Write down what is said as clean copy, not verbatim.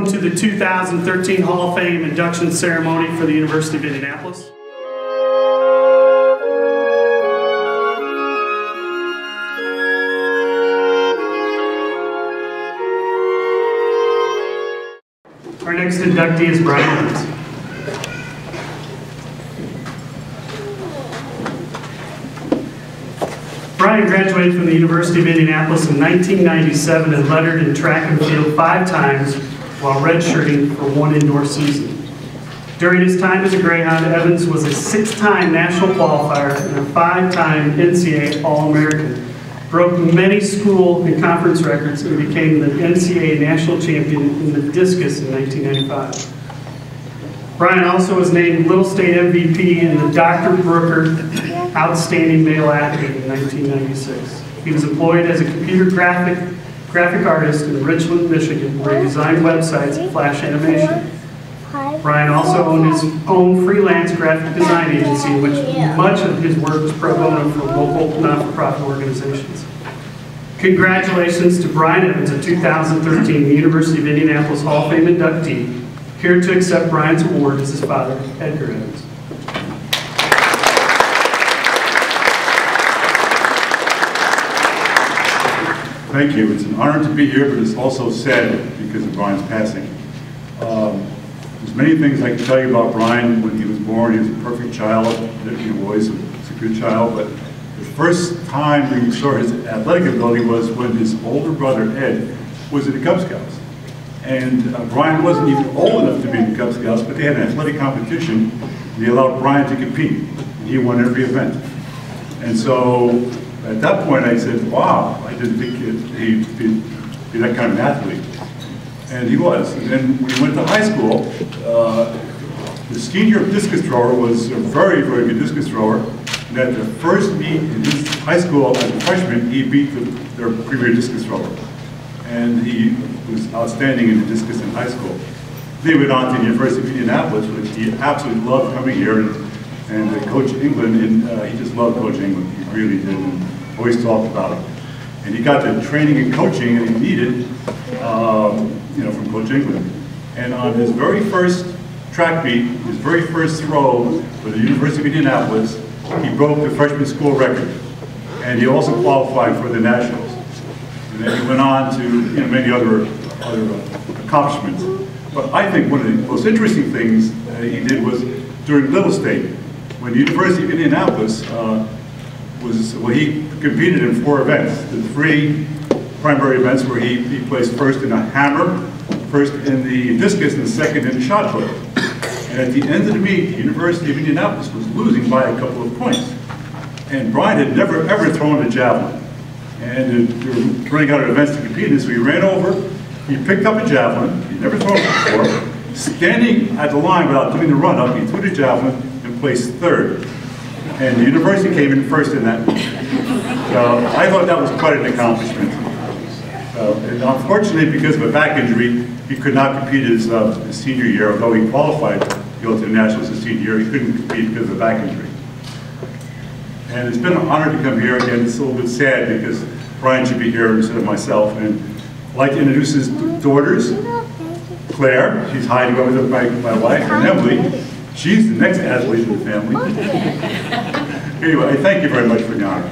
welcome to the 2013 Hall of Fame induction ceremony for the University of Indianapolis. Our next inductee is Brian Evans. Brian graduated from the University of Indianapolis in 1997 and lettered in track and field 5 times while redshirting for 1 indoor season. During his time as a Greyhound, Evans was a 6-time national qualifier and a 5-time NCAA All-American, broke many school and conference records, and became the NCAA national champion in the discus in 1995. Brian also was named Little State MVP and the Dr. Brooker Outstanding Male Athlete in 1996. He was employed as a computer graphic artist in Richland, Michigan, where he designed websites and flash animation. Brian also owned his own freelance graphic design agency, in which much of his work was pro bono for local not-for-profit organizations. Congratulations to Brian Evans, a 2013 University of Indianapolis Hall of Fame inductee. Here to accept Brian's award is his father, Edgar Evans. Thank you. It's an honor to be here, but it's also sad because of Brian's passing. There's many things I can tell you about Brian. When he was born, he was a perfect child. He was a good child, but the first time we saw his athletic ability was when his older brother, Ed, was in the Cub Scouts. And Brian wasn't even old enough to be in the Cub Scouts, but they had an athletic competition, and they allowed Brian to compete. And he won every event. And so, at that point, I said, wow, I didn't think he'd be that kind of an athlete. And he was. And then when he went to high school, the senior discus thrower was a very, very good discus thrower. And at the first meet in his high school as a freshman, he beat their premier discus thrower. And he was outstanding in the discus in high school. Then he went on to the University of Indianapolis, which he absolutely loved coming here and coach England, and he just loved coaching England. He really did, and always talked about it. And he got the training and coaching that he needed, from Coach England. And on his very first track meet, his very first throw for the University of Indianapolis, he broke the freshman school record. And he also qualified for the Nationals. And then he went on to many other accomplishments. But I think one of the most interesting things he did was during Little State, when the University of Indianapolis he competed in 4 events. The 3 primary events where he placed first in a hammer, first in the discus, and second in the shot put. And at the end of the meet, the University of Indianapolis was losing by a couple of points. And Brian had never ever thrown a javelin. And they were running out of events to compete in, so he ran over, he picked up a javelin, he'd never thrown it before, standing at the line without doing the run-up, he threw the javelin and placed 3rd. And the university came in first in that meet. So I thought that was quite an accomplishment. And unfortunately, because of a back injury, he could not compete his senior year, although he qualified to go to the Nationals his senior year, he couldn't compete because of a back injury. And it's been an honor to come here again. It's a little bit sad because Brian should be here instead of myself. And I'd like to introduce his daughters, Claire, she's hiding over there by my wife, and Emily, she's the next athlete in the family. Anyway, thank you very much for the honor.